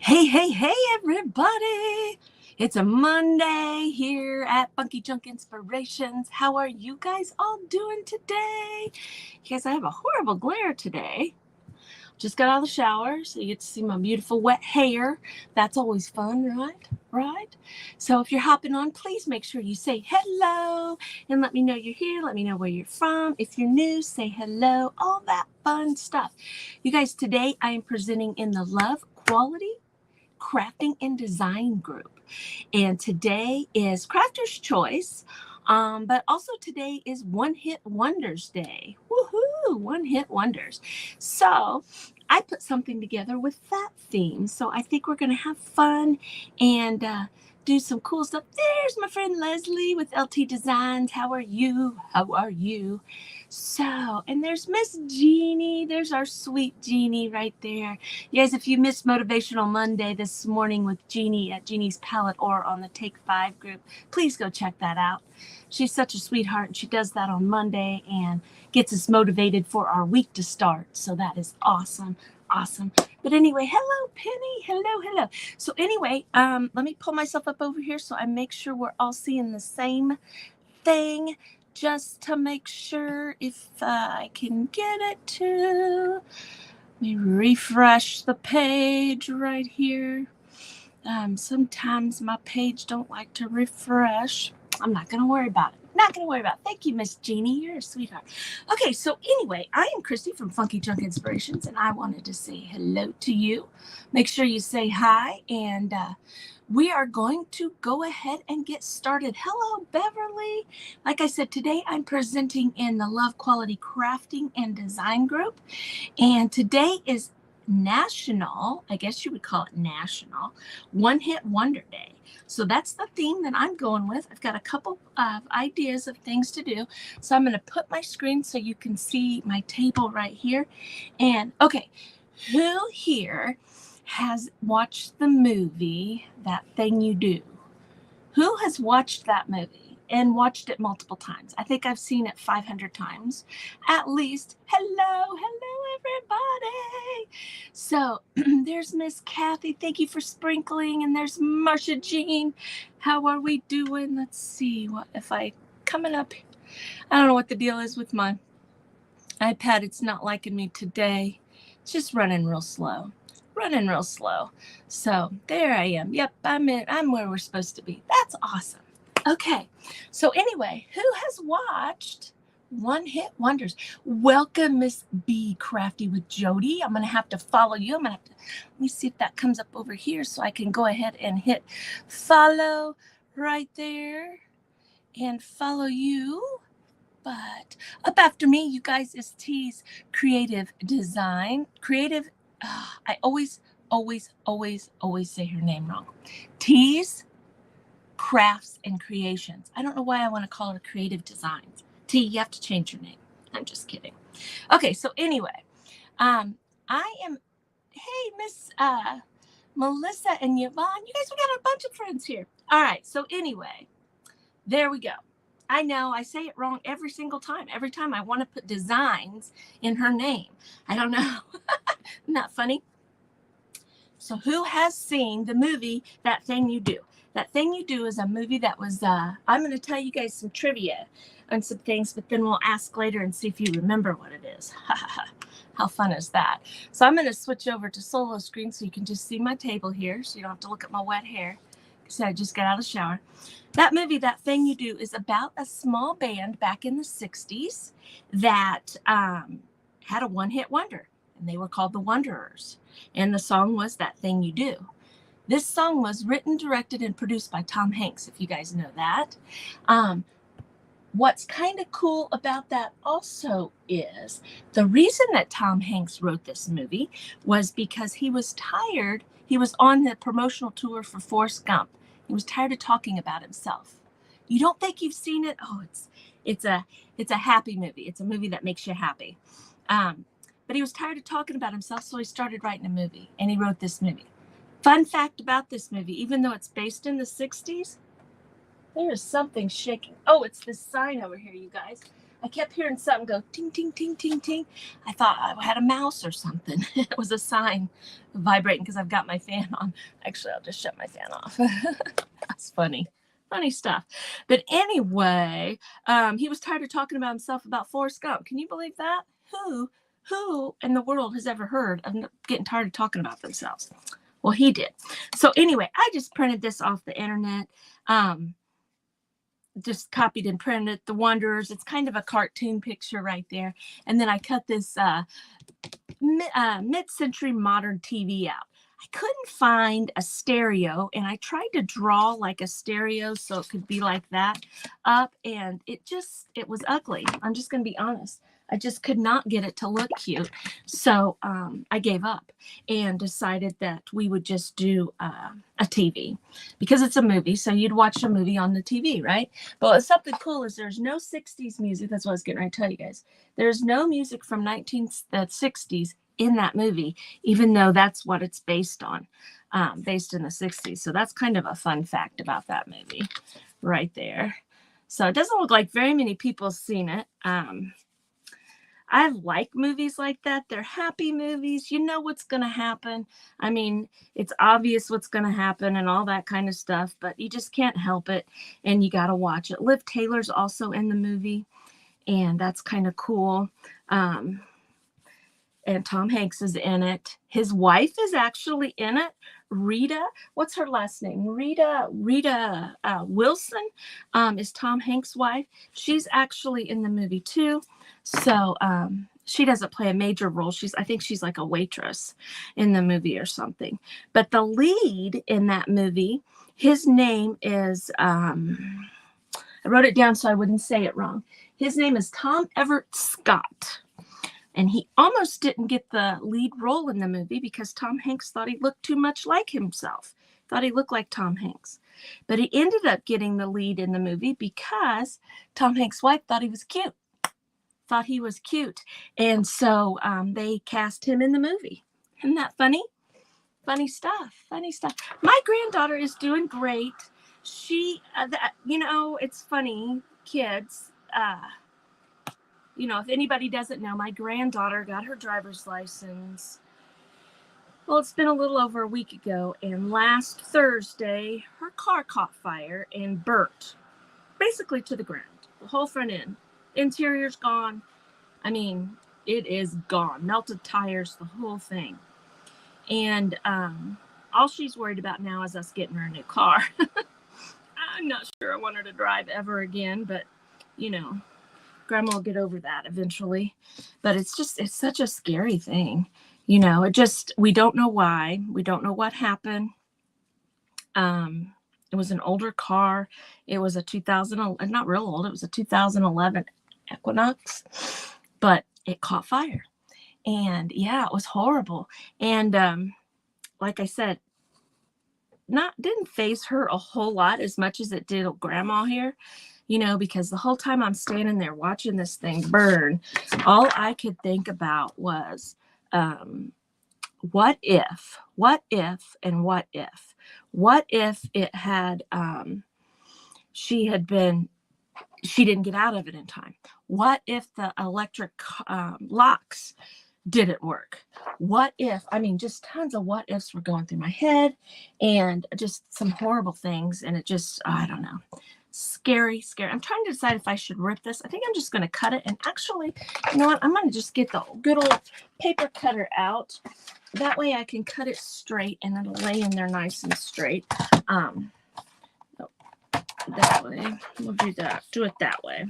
Hey, hey, hey, everybody! It's a Monday here at Funky Junk Inspirations. How are you guys all doing today? You guys, I have a horrible glare today. Just got out of the shower, so you get to see my beautiful wet hair. That's always fun, right? Right? So if you're hopping on, please make sure you say hello and let me know you're here. Let me know where you're from. If you're new, say hello. All that fun stuff. You guys, today I am presenting in the Love Quality Crafting and Design group. And today is Crafter's Choice, but also today is One Hit Wonders Day. Woohoo! One Hit Wonders. So I put something together with that theme. So I think we're going to have fun and do some cool stuff. There's my friend Leslie with LT Designs. How are you? How are you? So, and there's Miss Jeannie. There's our sweet Jeannie right there. You guys, if you missed Motivational Monday this morning with Jeannie at Jeannie's Palette or on the Take 5 group, please go check that out. She's such a sweetheart, and she does that on Monday and gets us motivated for our week to start. So that is awesome. Awesome. But anyway, hello, Penny. Hello, hello. So anyway, let me pull myself up over here so I make sure we're all seeing the same thing, just to make sure if I can get it to. Let me refresh the page right here. Sometimes my page don't like to refresh. I'm not going to worry about it. Not going to worry about it. Thank you, Miss Jeannie. You're a sweetheart. Okay, so anyway, I am Christy from Funky Junk Inspirations, and I wanted to say hello to you. Make sure you say hi, and we are going to go ahead and get started. Hello, Beverly. Like I said, today I'm presenting in the Love Quality Crafting and Design group, and today is National, I guess you would call it National, One Hit Wonder Day. So that's the theme that I'm going with. I've got a couple of ideas of things to do. So I'm going to put my screen so you can see my table right here. And okay, who here has watched the movie That Thing You Do? Who has watched that movie and watched it multiple times? I think I've seen it 500 times at least. Hello, everybody. So there's Miss Kathy. Thank you for sprinkling. And there's Marsha Jean. How are we doing? Let's see what if I coming up. I don't know what the deal is with my iPad. It's not liking me today. It's just running real slow. So there I am. Yep, I'm where we're supposed to be. That's awesome. Okay. So anyway, who has watched One Hit Wonders? Welcome, Miss B Crafty with Jody. I'm gonna have to follow you. Let me see if that comes up over here so I can go ahead and hit follow right there and follow you. But up after me, you guys, is T's Creative Design. I always say her name wrong. T's Crafts and Creations. I don't know why I want to call her Creative Designs. T, you have to change your name. I'm just kidding. Okay, so anyway, I am, hey, Miss Melissa and Yvonne. You guys, we got a bunch of friends here. All right, so anyway, there we go. I know I say it wrong every single time. Every time I want to put designs in her name. I don't know. Isn't that funny? So who has seen the movie That Thing You Do? That Thing You Do is a movie that was, I'm going to tell you guys some trivia on some things, but then we'll ask later and see if you remember what it is. How fun is that? So I'm going to switch over to solo screen so you can just see my table here so you don't have to look at my wet hair because I just got out of the shower. That movie, That Thing You Do, is about a small band back in the 60s that had a one-hit wonder, and they were called the Wanderers. And the song was That Thing You Do. This song was written, directed, and produced by Tom Hanks, if you guys know that. What's kind of cool about that also is the reason that Tom Hanks wrote this movie was because he was tired. He was on the promotional tour for Forrest Gump. He was tired of talking about himself. You don't think you've seen it? Oh, it's a happy movie. It's a movie that makes you happy. But he was tired of talking about himself, so he started writing a movie, and he wrote this movie. Fun fact about this movie, even though it's based in the 60s, there is something shaking. Oh, it's this sign over here, you guys. I kept hearing something go ting, ting, ting, ting, ting. I thought I had a mouse or something. It was a sign vibrating because I've got my fan on. Actually, I'll just shut my fan off. That's funny. Funny stuff. But anyway, he was tired of talking about himself about Forrest Gump. Can you believe that? Who in the world has ever heard of getting tired of talking about themselves? Well, he did. So anyway, I just printed this off the internet. Just copied and printed the Wanderers. It's kind of a cartoon picture right there. And then I cut this mid-century modern TV out. I couldn't find a stereo, and I tried to draw like a stereo so it could be like that up, and it was ugly. I'm just going to be honest. I just could not get it to look cute. So I gave up and decided that we would just do a TV because it's a movie. So you'd watch a movie on the TV, right? But something cool is there's no 60s music. That's what I was getting ready to tell you guys. There's no music from 1960s in that movie, even though that's what it's based on, based in the 60s. So that's kind of a fun fact about that movie right there. So it doesn't look like very many people have seen it. I like movies like that. They're happy movies. You know what's going to happen. I mean, it's obvious what's going to happen and all that kind of stuff, but you just can't help it, and you got to watch it. Liv Taylor's also in the movie, and that's kind of cool. And Tom Hanks is in it. His wife is actually in it. Rita, what's her last name? Rita Wilson is Tom Hanks' wife. She's actually in the movie too. So she doesn't play a major role. I think she's like a waitress in the movie or something. But the lead in that movie, his name is, I wrote it down so I wouldn't say it wrong. His name is Tom Everett Scott. And he almost didn't get the lead role in the movie because Tom Hanks thought he looked too much like himself. Thought he looked like Tom Hanks. But he ended up getting the lead in the movie because Tom Hanks' wife thought he was cute. And so they cast him in the movie. Isn't that funny? Funny stuff. My granddaughter is doing great. She, it's funny, kids. If anybody doesn't know, my granddaughter got her driver's license. Well, it's been a little over a week ago, and last Thursday, her car caught fire and burnt, basically to the ground. The whole front end. Interior's gone. I mean, it is gone. Melted tires, the whole thing. And all she's worried about now is us getting her a new car. I'm not sure I want her to drive ever again, but, Grandma will get over that eventually. But it's such a scary thing. We don't know why. We don't know what happened. It was an older car. It was a 2011, not real old. It was a 2011 Equinox, but it caught fire. And yeah, it was horrible. And like I said, didn't faze her a whole lot as much as it did Grandma here. Because the whole time I'm standing there watching this thing burn, all I could think about was, what if it had, she didn't get out of it in time? What if the electric locks didn't work? What if, just tons of what ifs were going through my head, and just some horrible things. And it just, I don't know. Scary. I'm trying to decide if I should rip this. I think I'm just going to cut it. And actually, you know what? I'm going to just get the good old paper cutter out. That way I can cut it straight and it'll lay in there nice and straight. That way. We'll do that. Do it that way.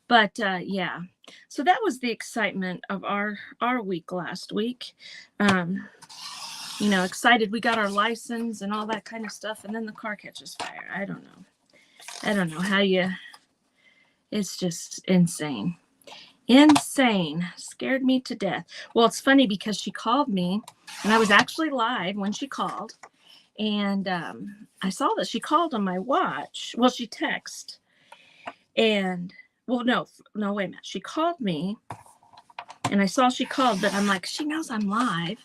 But yeah. So that was the excitement of our week last week. Excited we got our license and all that kind of stuff. And then the car catches fire. I don't know how it's just insane. Scared me to death. Well, it's funny because she called me and I was actually live when she called, and I saw that she called on my watch. Well, she texted, and no, wait a minute. She called me and I saw she called, but I'm like, she knows I'm live.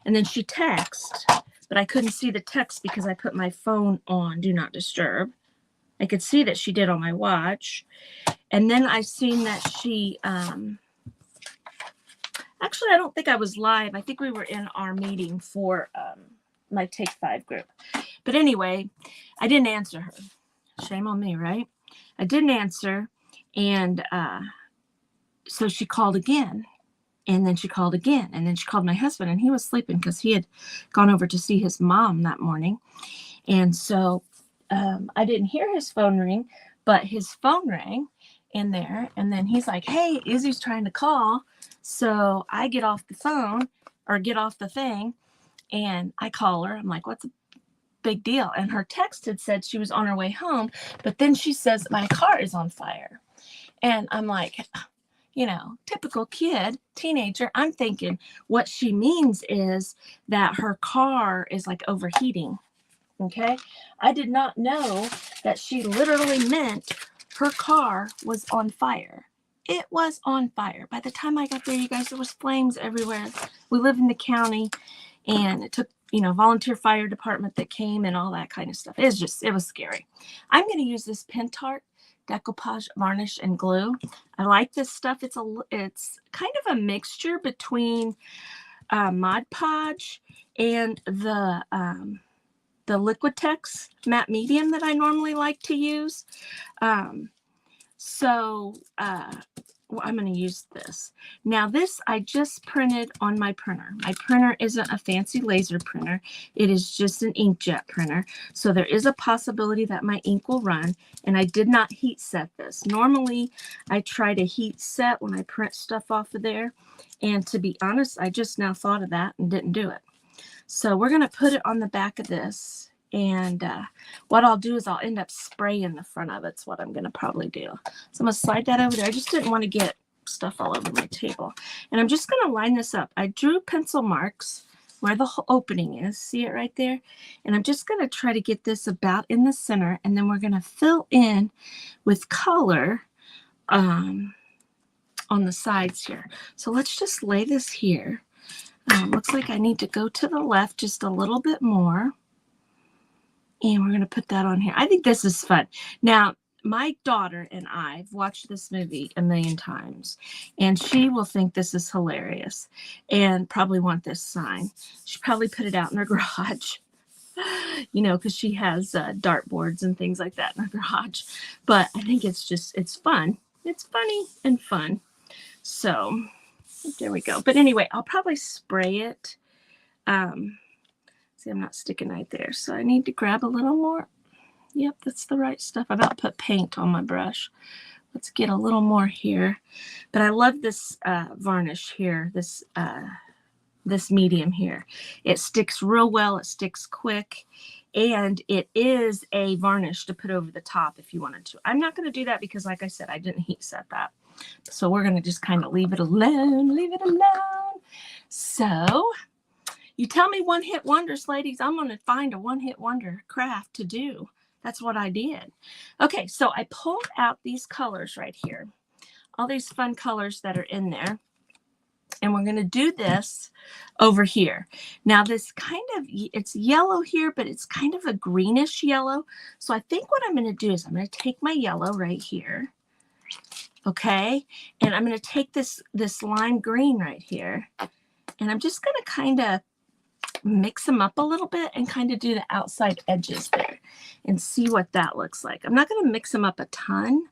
And then she texted, but I couldn't see the text because I put my phone on Do Not Disturb. I could see that she did on my watch. And then I seen that she, actually, I don't think I was live. I think we were in our meeting for my Take 5 group. But anyway, I didn't answer her. Shame on me, right? I didn't answer. And so she called again. And then she called again. And then she called my husband, and he was sleeping because he had gone over to see his mom that morning. And so I didn't hear his phone ring, but his phone rang in there. And then he's like, hey, Izzy's trying to call. So I get off the phone or get off the thing, and I call her. I'm like, what's the big deal? And her text had said she was on her way home, but then she says my car is on fire. And I'm like, you know, typical kid, teenager. I'm thinking what she means is that her car is like overheating. Okay. I did not know that she literally meant her car was on fire. It was on fire. By the time I got there, you guys, there was flames everywhere. We live in the county, and it took, you know, volunteer fire department that came and all that kind of stuff. It was scary. I'm going to use this Pentart decoupage varnish and glue. I like this stuff. It's kind of a mixture between Mod Podge and the Liquitex matte medium that I normally like to use. Well, I'm going to use this. Now this I just printed on my printer. My printer isn't a fancy laser printer. It is just an inkjet printer. So there is a possibility that my ink will run, and I did not heat set this. Normally I try to heat set when I print stuff off of there. And to be honest, I just now thought of that and didn't do it. So we're going to put it on the back of this. And what I'll do is I'll end up spraying the front of it. It's what I'm going to probably do. So I'm going to slide that over there. I just didn't want to get stuff all over my table. And I'm just going to line this up. I drew pencil marks where the opening is. See it right there? And I'm just going to try to get this about in the center. And then we're going to fill in with color on the sides here. So let's just lay this here. Looks like I need to go to the left just a little bit more. And we're going to put that on here. I think this is fun. Now, my daughter and I have watched this movie a million times, and she will think this is hilarious and probably want this sign. She probably put it out in her garage, you know, because she has dartboards and things like that in her garage. But I think it's fun. It's funny and fun. So there we go. But anyway, I'll probably spray it. See, I'm not sticking right there. So I need to grab a little more. Yep, that's the right stuff. I about put paint on my brush. Let's get a little more here. But I love this varnish here, this medium here. It sticks real well. It sticks quick. And it is a varnish to put over the top if you wanted to. I'm not going to do that because, like I said, I didn't heat set that. So we're going to just kind of leave it alone. Leave it alone. So you tell me one-hit wonders, ladies. I'm going to find a one-hit wonder craft to do. That's what I did. Okay, so I pulled out these colors right here. All these fun colors that are in there. And we're going to do this over here. Now, this kind of, it's yellow here, but it's kind of a greenish yellow. So I think what I'm going to do is I'm going to take my yellow right here. Okay, and I'm going to take this lime green right here. And I'm just going to kind of mix them up a little bit and kind of do the outside edges there and see what that looks like. I'm not going to mix them up a ton.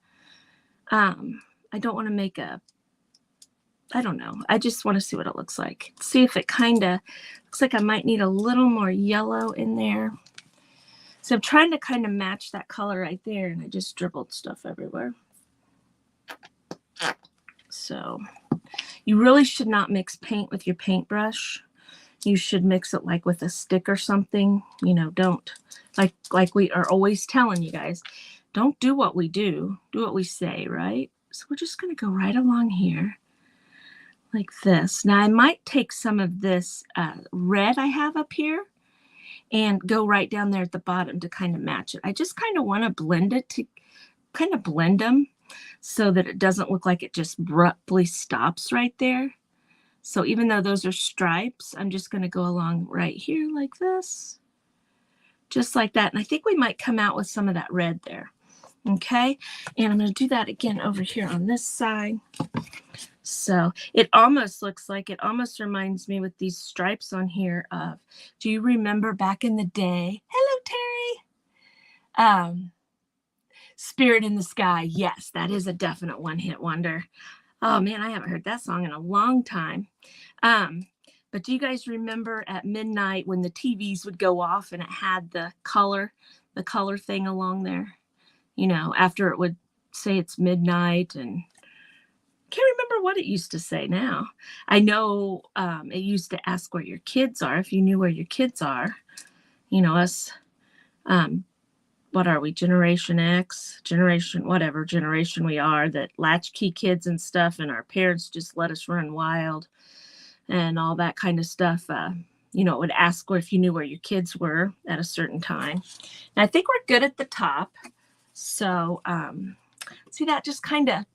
I don't want to make I don't know. I just want to see what it looks like. See if it kind of looks like I might need a little more yellow in there. So I'm trying to kind of match that color right there, and I just dribbled stuff everywhere. So you really should not mix paint with your paintbrush. You should mix it like with a stick or something. You know, don't, like we are always telling you guys, don't do what we do what we say, right? So we're just going to go right along here like this. Now I might take some of this red I have up here and go right down there at the bottom to kind of match it. I just kind of want to blend it to kind of blend them so that it doesn't look like it just abruptly stops right there. So even though those are stripes, I'm just going to go along right here like this, just like that. And I think we might come out with some of that red there. Okay, and I'm going to do that again over here on this side. So it almost looks like, it almost reminds me with these stripes on here of, do you remember back in the day? Hello, Terry. Spirit in the Sky. Yes, that is a definite one-hit wonder. Oh man, I haven't heard that song in a long time. But do you guys remember at midnight when the TVs would go off and it had the color thing along there? You know, after it would say it's midnight, and can't remember what it used to say now. I know it used to ask where your kids are, if you knew where your kids are. You know, us, what are we, Generation X, generation, whatever generation we are, that latchkey kids and stuff, and our parents just let us run wild and all that kind of stuff. You know, it would ask if you knew where your kids were at a certain time. And I think we're good at the top. So see, that just kind of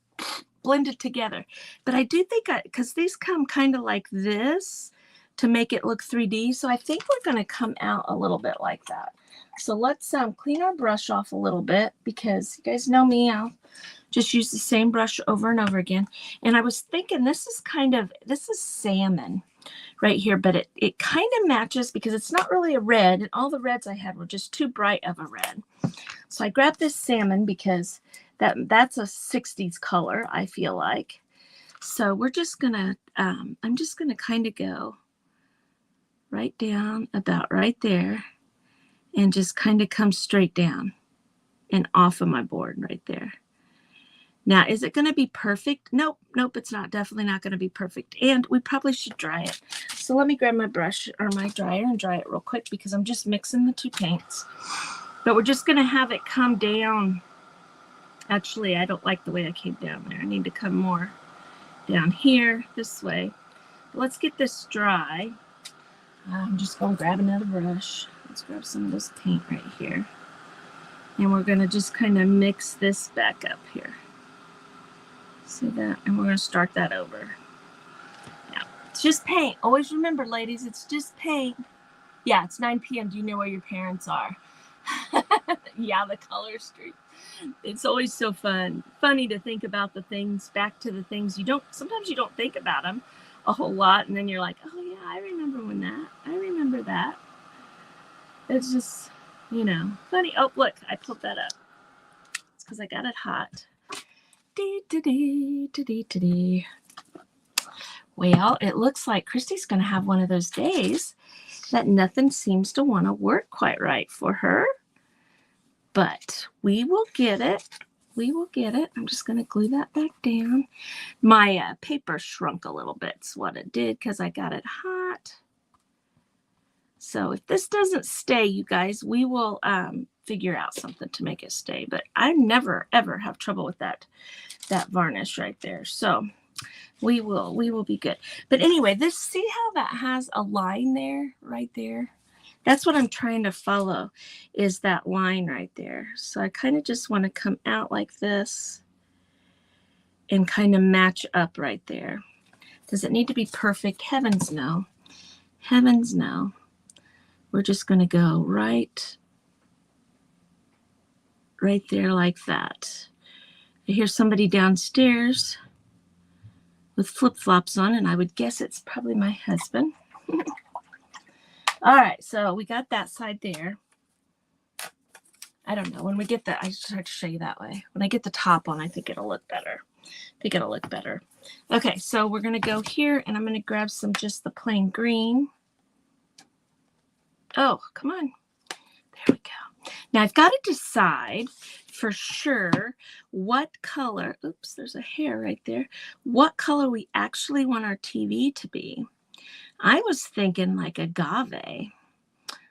blended together. But I do think, because these come kind of like this to make it look 3D. So I think we're going to come out a little bit like that. So let's clean our brush off a little bit, because you guys know me, I'll just use the same brush over and over again. And I was thinking this is salmon right here, but it kind of matches because it's not really a red, and all the reds I had were just too bright of a red. So I grabbed this salmon because that's a 60s color, I feel like. So we're just gonna, I'm just gonna kind of go right down about right there and just kind of come straight down and off of my board right there. Now, is it going to be perfect? Nope, it's not. Definitely not going to be perfect. And we probably should dry it. So let me grab my brush or my dryer and dry it real quick, because I'm just mixing the two paints. But we're just going to have it come down. Actually, I don't like the way I came down there. I need to come more down here this way. But let's get this dry. I'm just going to grab another brush. Let's grab some of this paint right here. And we're going to just kind of mix this back up here. See that? And we're going to start that over. Yeah, it's just paint. Always remember, ladies, it's just paint. Yeah, it's 9 p.m. Do you know where your parents are? Yeah, the color streak. It's always so funny to think about the things, back to the things sometimes you don't think about them a whole lot, and then you're like, oh yeah, I remember that. It's just, you know, funny. Oh, look, I pulled that up. It's because I got it hot. Well, it looks like Christy's going to have one of those days that nothing seems to want to work quite right for her. But we will get it. I'm just going to glue that back down. My paper shrunk a little bit. It's what it did because I got it hot. So if this doesn't stay, you guys, we will figure out something to make it stay. But I never, ever have trouble with that varnish right there. So we will be good. But anyway, see how that has a line there, right there? That's what I'm trying to follow, is that line right there. So I kind of just want to come out like this and kind of match up right there. Does it need to be perfect? Heavens no. Heavens no. We're just going to go right there like that. I hear somebody downstairs with flip-flops on, and I would guess it's probably my husband. All right, so we got that side there. I don't know. When we get that, I just tried to show you that way. When I get the top on, I think it'll look better. Okay, so we're going to go here, and I'm going to grab just the plain green. Oh, come on. There we go. Now, I've got to decide for sure what color, oops, there's a hair right there, what color we actually want our TV to be. I was thinking like agave.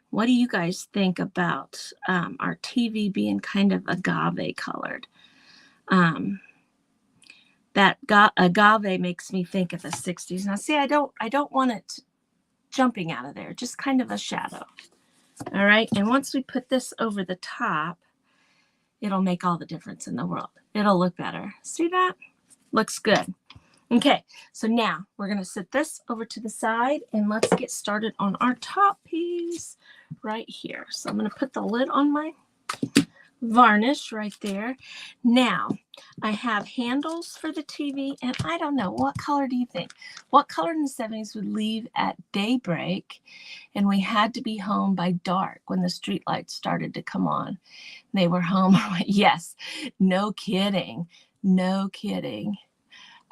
What do you guys think about our TV being kind of agave colored? That agave makes me think of the 60s. Now, see, I don't want it jumping out of there, just kind of a shadow. All right, and once we put this over the top, it'll make all the difference in the world. It'll look better. See that? Looks good. Okay, so now we're going to set this over to the side, and let's get started on our top piece right here. So I'm going to put the lid on my varnish right there. Now, I have handles for the TV, and I don't know, what color do you think? What color in the 70s would leave at daybreak, and we had to be home by dark when the street lights started to come on? They were home. Yes, no kidding. No kidding.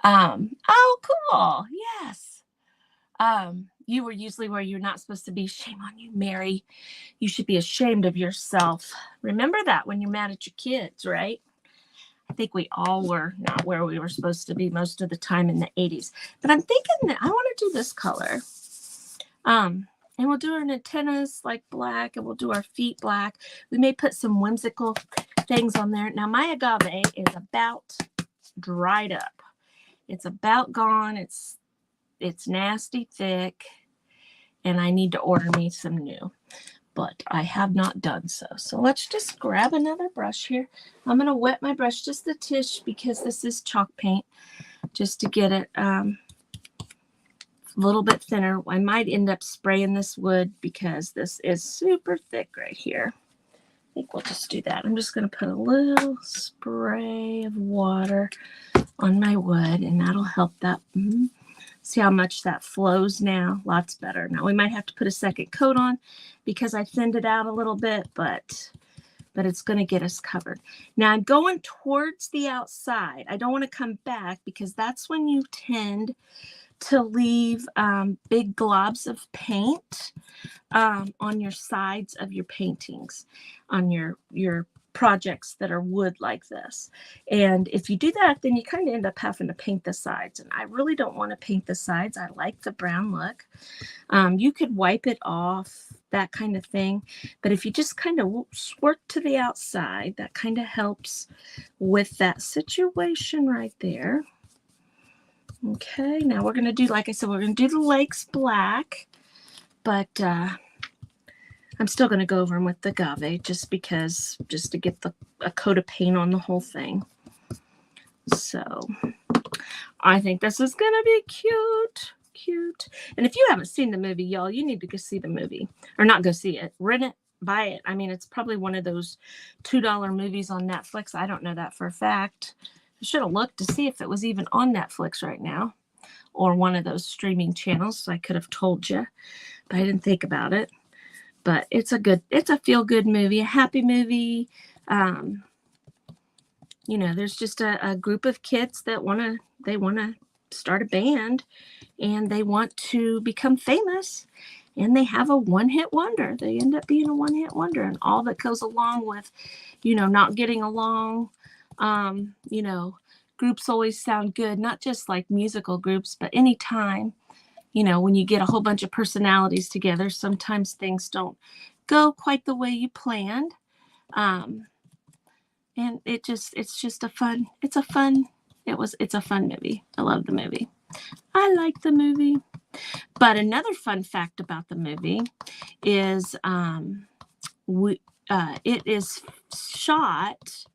Oh, cool. Yes. You were usually where you're not supposed to be. Shame on you, Mary. You should be ashamed of yourself. Remember that when you're mad at your kids, right? I think we all were not where we were supposed to be most of the time in the 80s. But I'm thinking that I want to do this color. And we'll do our antennas like black, and we'll do our feet black. We may put some whimsical things on there. Now, my agave is about dried up. It's about gone. It's nasty thick, and I need to order me some new, but I have not done so. So let's just grab another brush here. I'm going to wet my brush just a tish because this is chalk paint, just to get it a little bit thinner. I might end up spraying this wood because this is super thick right here. I think we'll just do that. I'm just going to put a little spray of water on my wood, and that'll help that. See how much that flows now? Lots better. Now we might have to put a second coat on because I thinned it out a little bit, but it's going to get us covered. Now I'm going towards the outside. I don't want to come back because that's when you tend to leave big globs of paint on your sides of your paintings, on your projects that are wood like this. And if you do that, then you kind of end up having to paint the sides, and I really don't want to paint the sides. I like the brown look. You could wipe it off, that kind of thing, but if you just kind of work to the outside, that kind of helps with that situation right there. Okay, now we're going to do, like I said, we're going to do the lakes black, but I'm still going to go over them with the agave just to get a coat of paint on the whole thing. So I think this is going to be cute. And if you haven't seen the movie, y'all, you need to go see the movie, or not go see it, rent it, buy it. I mean, it's probably one of those $2 movies on Netflix. I don't know that for a fact. I should have looked to see if it was even on Netflix right now or one of those streaming channels. So I could have told you, but I didn't think about it. But it's a feel-good movie, a happy movie. There's just a group of kids that want to start a band, and they want to become famous, and they have a one-hit wonder. They end up being a one-hit wonder, and all that goes along with, not getting along. Groups always sound good, not just like musical groups, but anytime. When you get a whole bunch of personalities together, sometimes things don't go quite the way you planned. And it's a fun movie. I love the movie. I like the movie. But another fun fact about the movie is it is shot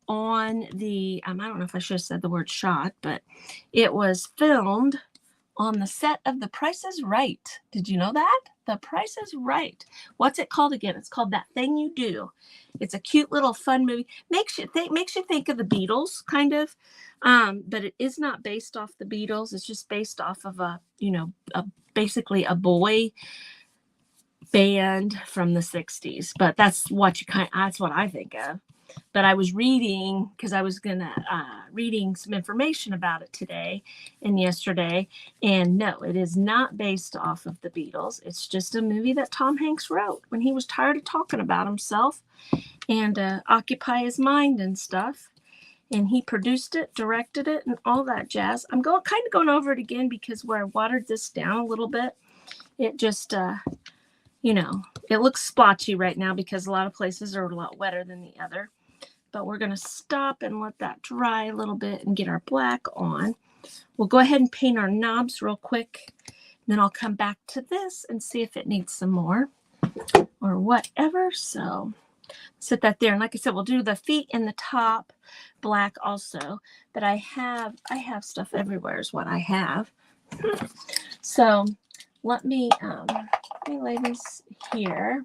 on the, I don't know if I should have said the word shot, but it was filmed on the set of The Price is Right. Did you know that? The Price is Right. What's it called again? It's called That Thing You Do. It's a cute little fun movie. Makes you think of the Beatles, kind of. But it is not based off the Beatles. It's just based off of basically a boy band from the 60s. But that's what I think of. But I was reading, because I was reading some information about it today and yesterday, and no, it is not based off of the Beatles. It's just a movie that Tom Hanks wrote when he was tired of talking about himself and occupy his mind and stuff. And he produced it, directed it, and all that jazz. I'm kind of going over it again because where I watered this down a little bit, it just it looks splotchy right now because a lot of places are a lot wetter than the other. But we're going to stop and let that dry a little bit and get our black on. We'll go ahead and paint our knobs real quick. Then I'll come back to this and see if it needs some more or whatever. So set that there. And like I said, we'll do the feet and the top black also. But I have stuff everywhere is what I have. So let me lay this here.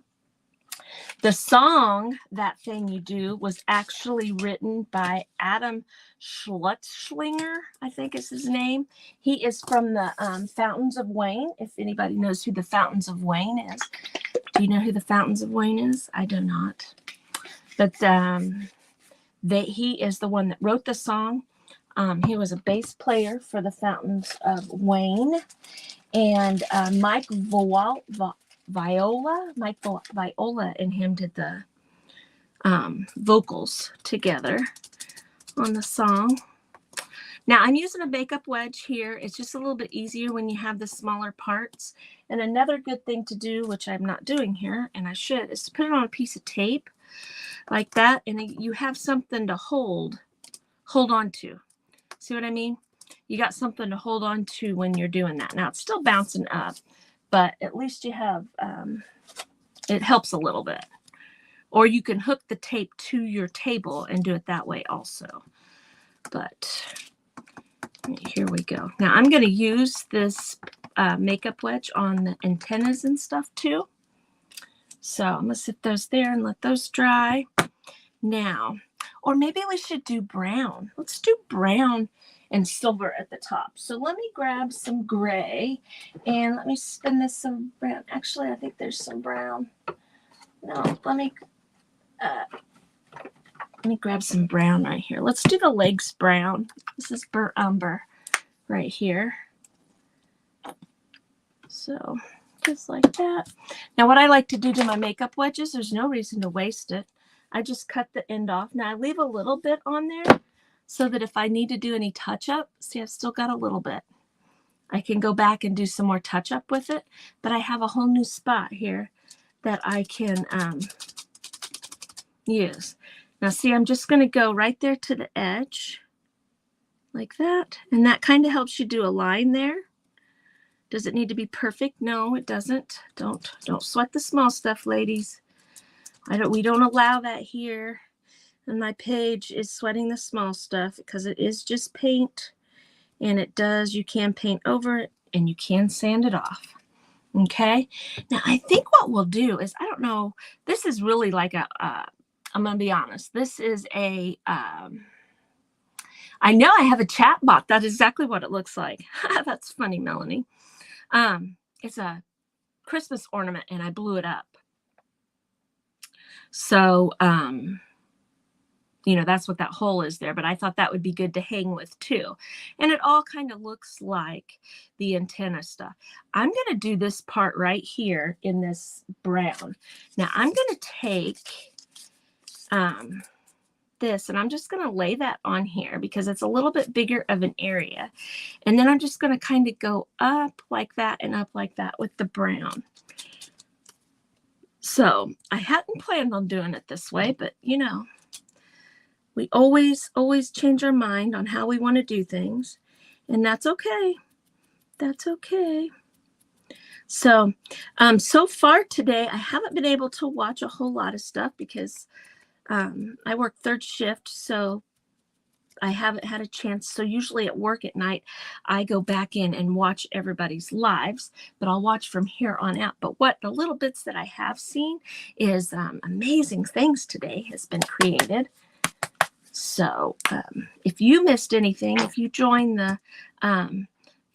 The song, That Thing You Do, was actually written by Adam Schlutzschlinger, I think is his name. He is from the Fountains of Wayne, if anybody knows who the Fountains of Wayne is. Do you know who the Fountains of Wayne is? I do not. But he is the one that wrote the song. He was a bass player for the Fountains of Wayne. And Mike Viola and him did the vocals together on the song. Now I'm using a makeup wedge here. It's just a little bit easier when you have the smaller parts. And another good thing to do, which I'm not doing here, and I should, is to put it on a piece of tape like that, and you have something to hold on to. See what I mean? You got something to hold on to when you're doing that. Now it's still bouncing up, but at least you have, it helps a little bit. Or you can hook the tape to your table and do it that way also. But here we go. Now I'm going to use this makeup wedge on the antennas and stuff too. So I'm going to sit those there and let those dry. Now, or maybe we should do brown. Let's do brown and silver at the top. So let me grab some gray and let me spin this some brown. Actually, I think there's some brown. No, let me grab some brown right here. Let's do the legs brown. This is burnt umber right here. So just like that. Now what I like to do to my makeup wedges, there's no reason to waste it. I just cut the end off. Now I leave a little bit on there so that if I need to do any touch up, see, I've still got a little bit. I can go back and do some more touch up with it, but I have a whole new spot here that I can use. Now see, I'm just going to go right there to the edge like that. And that kind of helps you do a line there. Does it need to be perfect? No, it doesn't. Don't sweat the small stuff, ladies. We don't allow that here. And my page is sweating the small stuff because it is just paint. And you can paint over it and you can sand it off. Okay. Now I think what we'll do is, I don't know, this is really like I'm going to be honest. This is I know I have a chat bot. That's exactly what it looks like. That's funny, Melanie. It's a Christmas ornament and I blew it up. So, that's what that hole is there, but I thought that would be good to hang with too. And it all kind of looks like the antenna stuff. I'm going to do this part right here in this brown. Now I'm going to take, this and I'm just going to lay that on here because it's a little bit bigger of an area. And then I'm just going to kind of go up like that and up like that with the brown. So I hadn't planned on doing it this way, but we always change our mind on how we want to do things, and that's okay. That's okay. So, so far today, I haven't been able to watch a whole lot of stuff because I work third shift, so I haven't had a chance. So usually at work at night, I go back in and watch everybody's lives, but I'll watch from here on out. But what the little bits that I have seen is amazing things today has been created. So if you missed anything, if you join the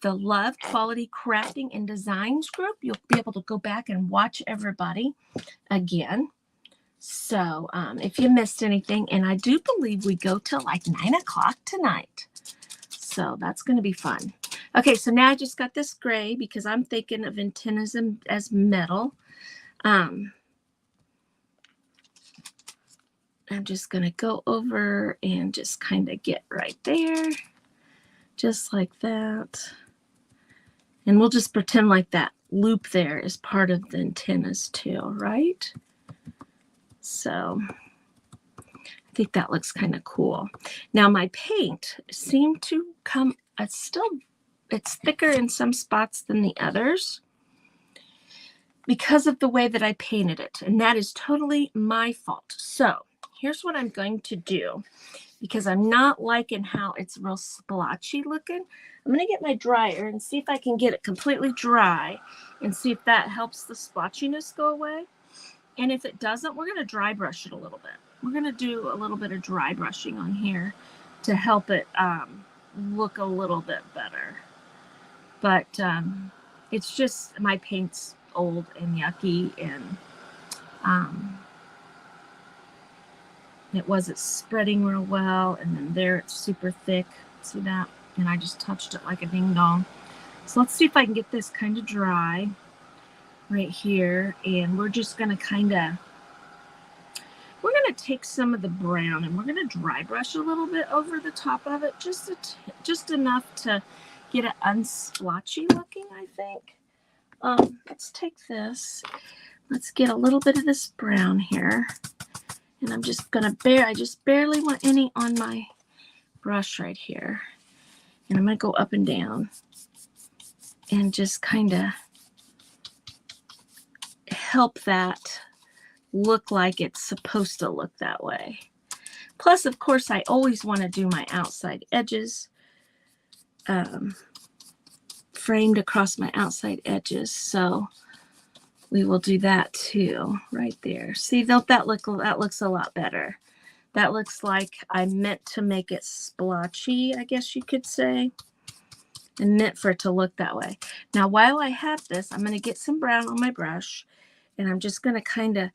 Love Quality Crafting and Designs group, you'll be able to go back and watch everybody again. So if you missed anything, and I do believe we go till like 9 o'clock tonight. So that's going to be fun. Okay, so now I just got this gray because I'm thinking of antennas as metal. I'm just going to go over and just kind of get right there, just like that. And we'll just pretend like that loop there is part of the antennas too, right? So I think that looks kind of cool. Now my paint seemed to come, it's thicker in some spots than the others because of the way that I painted it. And that is totally my fault. So here's what I'm going to do because I'm not liking how it's real splotchy looking. I'm going to get my dryer and see if I can get it completely dry and see if that helps the splotchiness go away. And if it doesn't, we're going to dry brush it a little bit. We're going to do a little bit of dry brushing on here to help it look a little bit better. But it's just my paint's old and yucky, and it wasn't spreading real well. And then there it's super thick. See that? And I just touched it like a ding dong. So let's see if I can get this kind of dry right here. And we're just going to we're going to take some of the brown and we're going to dry brush a little bit over the top of it, just enough to get it unsplotchy looking, I think. Let's take this. Let's get a little bit of this brown here. And I'm just going to I just barely want any on my brush right here. And I'm going to go up and down and just kind of help that look like it's supposed to look that way. Plus, of course, I always want to do my outside edges framed across my outside edges. So we will do that too, right there. See, that looks a lot better. That looks like I meant to make it splotchy, I guess you could say, and meant for it to look that way. Now, while I have this, I'm going to get some brown on my brush, and I'm just going to kind of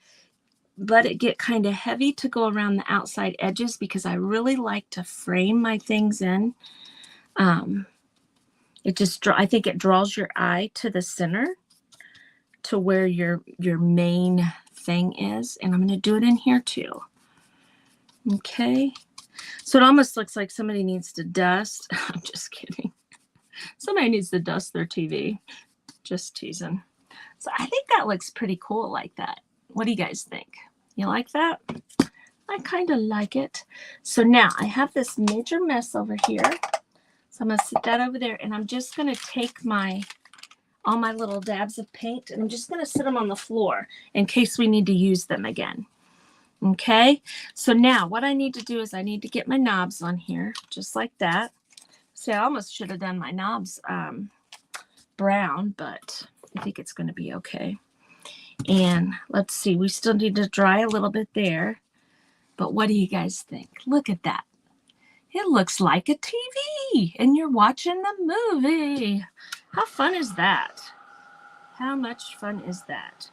let it get kind of heavy to go around the outside edges because I really like to frame my things in. I think it draws your eye to the center, to where your main thing is. And I'm going to do it in here too. Okay. So it almost looks like somebody needs to dust. I'm just kidding. Somebody needs to dust their TV. Just teasing. So I think that looks pretty cool like that. What do you guys think? You like that? I kind of like it. So now I have this major mess over here. So I'm going to sit that over there, and I'm just going to take all my little dabs of paint, and I'm just going to sit them on the floor in case we need to use them again. Okay, so now what I need to do is I need to get my knobs on here, just like that. See, I almost should have done my knobs brown, but I think it's going to be okay. And let's see, we still need to dry a little bit there. But what do you guys think? Look at that. It looks like a TV, and you're watching the movie. How fun is that? How much fun is that?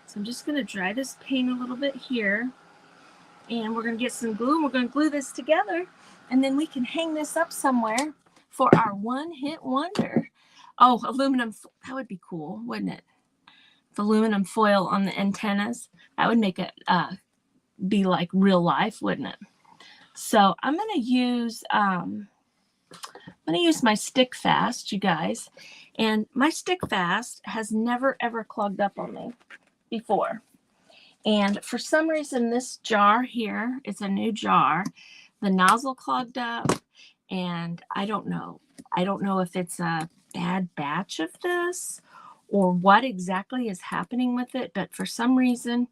So I'm just going to dry this paint a little bit here. And we're going to get some glue, and we're going to glue this together. And then we can hang this up somewhere for our one-hit wonder. Oh, aluminum. That would be cool, wouldn't it? The aluminum foil on the antennas. That would make it be like real life, wouldn't it? So I'm going to use my Stick Fast, you guys. And my Stick Fast has never, ever clogged up on me before. And for some reason, this jar here, it's a new jar, the nozzle clogged up. And I don't know. I don't know if it's a bad batch of this or what exactly is happening with it. But for some reason,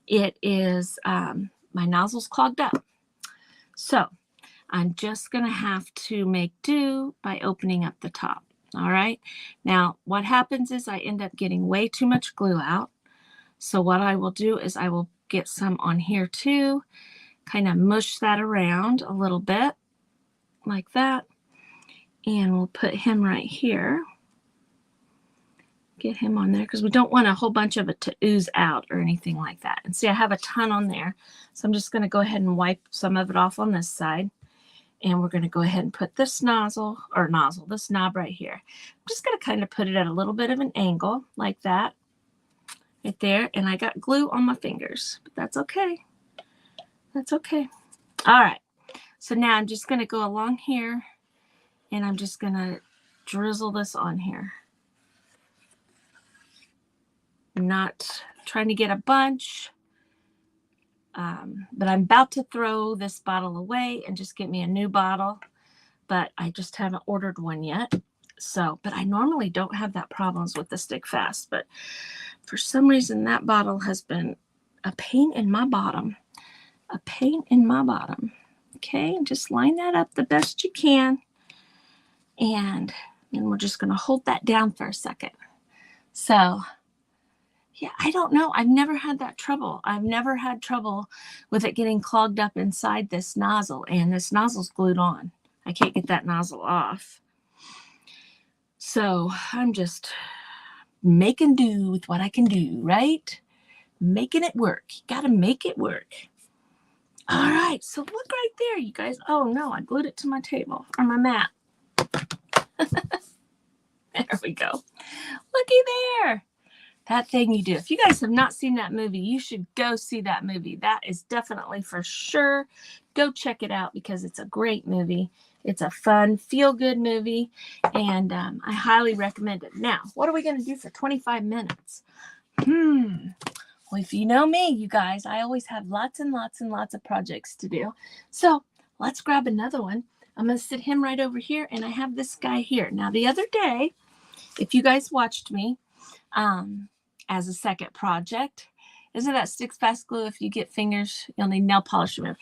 it is, my nozzle's clogged up. So I'm just going to have to make do by opening up the top. All right. Now, what happens is I end up getting way too much glue out. So what I will do is I will get some on here too, kind of mush that around a little bit like that. And we'll put him right here. Get him on there because we don't want a whole bunch of it to ooze out or anything like that. And see, I have a ton on there. So I'm just going to go ahead and wipe some of it off on this side. And we're going to go ahead and put this this knob right here. I'm just going to kind of put it at a little bit of an angle like that. Right there. And I got glue on my fingers, but that's okay. That's okay. All right. So now I'm just going to go along here and I'm just going to drizzle this on here. I'm not trying to get a bunch, but I'm about to throw this bottle away and just get me a new bottle, but I just haven't ordered one yet. So, but I normally don't have that problems with the Stick Fast, but for some reason that bottle has been a pain in my bottom, Okay, just line that up the best you can. And then we're just going to hold that down for a second. So Yeah, I don't know. I've never had that trouble. I've never had trouble with it getting clogged up inside this nozzle, and this nozzle's glued on. I can't get that nozzle off. So I'm just making do with what I can do, right? Making it work. You got to make it work. All right, so look right there, you guys. Oh no, I glued it to my table or my mat. There we go. Looky there. That thing you do. If you guys have not seen that movie, you should go see that movie. That is definitely for sure. Go check it out because it's a great movie. It's a fun, feel-good movie, and I highly recommend it. Now, what are we going to do for 25 minutes? Well, if you know me, you guys, I always have lots and lots and lots of projects to do. So let's grab another one. I'm going to sit him right over here, and I have this guy here. Now, the other day, if you guys watched me as a second project, isn't that sticks fast glue? If you get fingers, you'll need nail polish remover.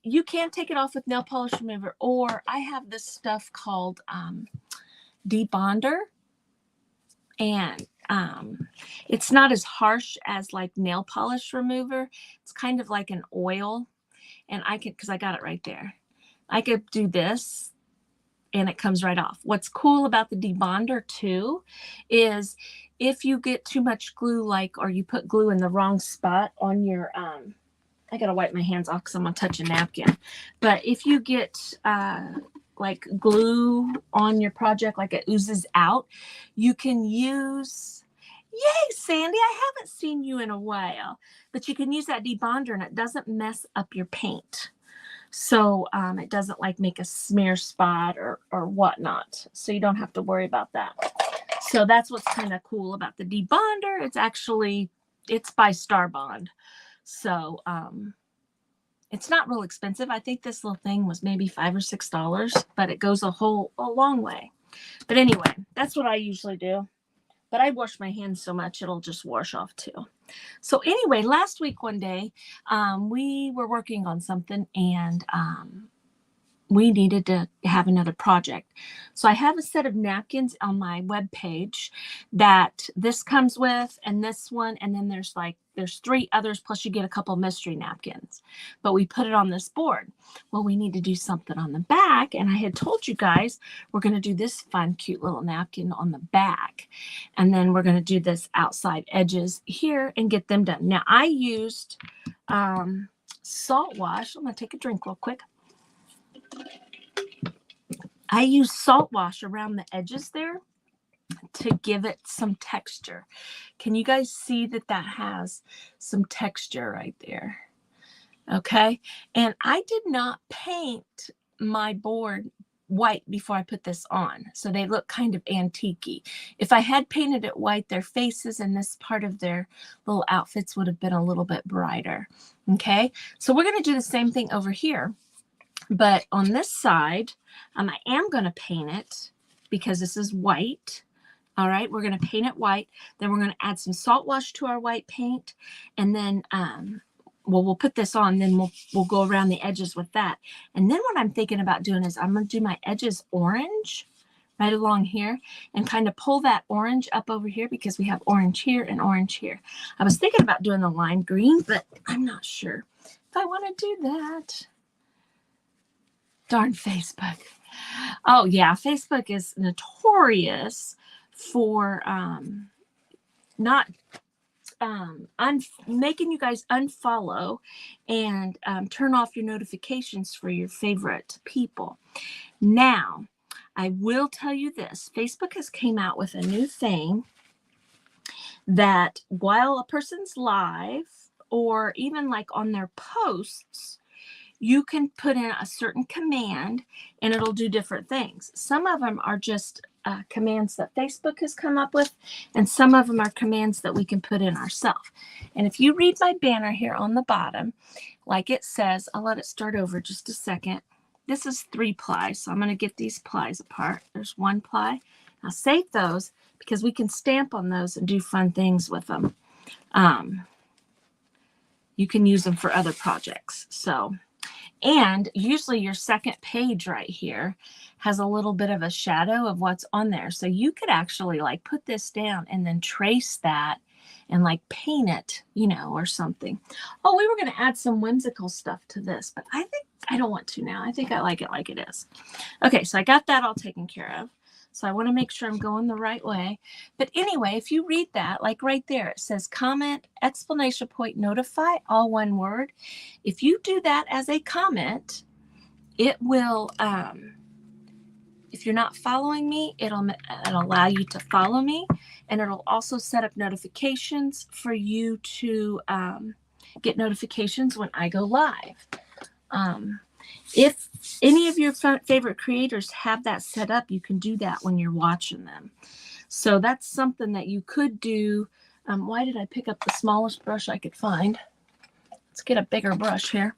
You can take it off with nail polish remover, or I have this stuff called debonder, and it's not as harsh as like nail polish remover. It's kind of like an oil, and I could, because I got it right there, I could do this and it comes right off. What's cool about the debonder too is if you get too much glue, like, or you put glue in the wrong spot on your I gotta wipe my hands off because I'm gonna touch a napkin, but if you get like glue on your project, like it oozes out, you can use, yay Sandy, I haven't seen you in a while, but you can use that debonder and it doesn't mess up your paint. So it doesn't like make a smear spot or whatnot. So you don't have to worry about that. So that's what's kind of cool about the debonder. It's actually, it's by Starbond. So it's not real expensive. I think this little thing was maybe $5 or $6, but it goes a long way. But anyway, that's what I usually do. But I wash my hands so much, it'll just wash off too. So anyway, last week, one day, we were working on something and we needed to have another project. So I have a set of napkins on my webpage that this comes with, and this one, and then there's 3 others, plus you get a couple mystery napkins. But we put it on this board. Well, we need to do something on the back, and I had told you guys we're going to do this fun, cute little napkin on the back. And then we're going to do this outside edges here and get them done. Now, I used salt wash. I'm going to take a drink real quick. I use salt wash around the edges there to give it some texture. Can you guys see that that has some texture right there? Okay. And I did not paint my board white before I put this on, so they look kind of antique-y. If I had painted it white, their faces and this part of their little outfits would have been a little bit brighter. Okay. So we're going to do the same thing over here. But on this side, I am going to paint it because this is white. All right, we're going to paint it white. Then we're going to add some salt wash to our white paint. And then, we'll put this on. Then we'll go around the edges with that. And then what I'm thinking about doing is I'm going to do my edges orange right along here and kind of pull that orange up over here because we have orange here and orange here. I was thinking about doing the lime green, but I'm not sure if I want to do that. Darn Facebook. Oh, yeah. Facebook is notorious for not making you guys unfollow and turn off your notifications for your favorite people. Now, I will tell you this. Facebook has came out with a new thing that while a person's live or even like on their posts, you can put in a certain command and it'll do different things. Some of them are just commands that Facebook has come up with, and some of them are commands that we can put in ourselves. And if you read my banner here on the bottom, like it says, I'll let it start over just a second. This is 3 plies, so I'm going to get these plies apart. There's 1 ply. Now save those because we can stamp on those and do fun things with them. You can use them for other projects. So. And usually your second page right here has a little bit of a shadow of what's on there. So you could actually like put this down and then trace that and like paint it, you know, or something. Oh, we were going to add some whimsical stuff to this, but I think I don't want to now. I think I like it like it is. Okay, so I got that all taken care of. So I want to make sure I'm going the right way. But anyway, if you read that, like right there, it says comment, exclamation point, notify, all one word. If you do that as a comment, it will, if you're not following me, it'll allow you to follow me. And it'll also set up notifications for you to get notifications when I go live. If any of your favorite creators have that set up, you can do that when you're watching them. So that's something that you could do. Why did I pick up the smallest brush I could find? Let's get a bigger brush here.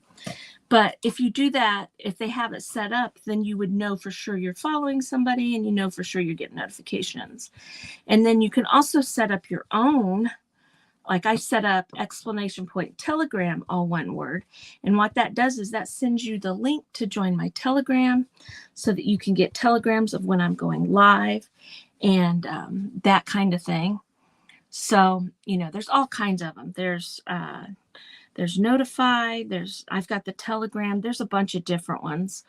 But if you do that, if they have it set up, then you would know for sure you're following somebody, and you know for sure you're getting notifications. And then you can also set up your own. Like I set up exclamation point Telegram, all one word. And what that does is that sends you the link to join my Telegram so that you can get telegrams of when I'm going live and that kind of thing. So, you know, there's all kinds of them. There's Notify, I've got the Telegram. There's a bunch of different ones.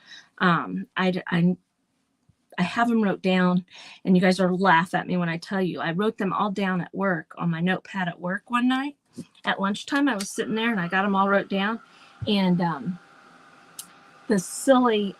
I have them wrote down, and you guys are laugh at me when I tell you. I wrote them all down at work on my notepad at work one night. At lunchtime, I was sitting there, and I got them all wrote down. And the silly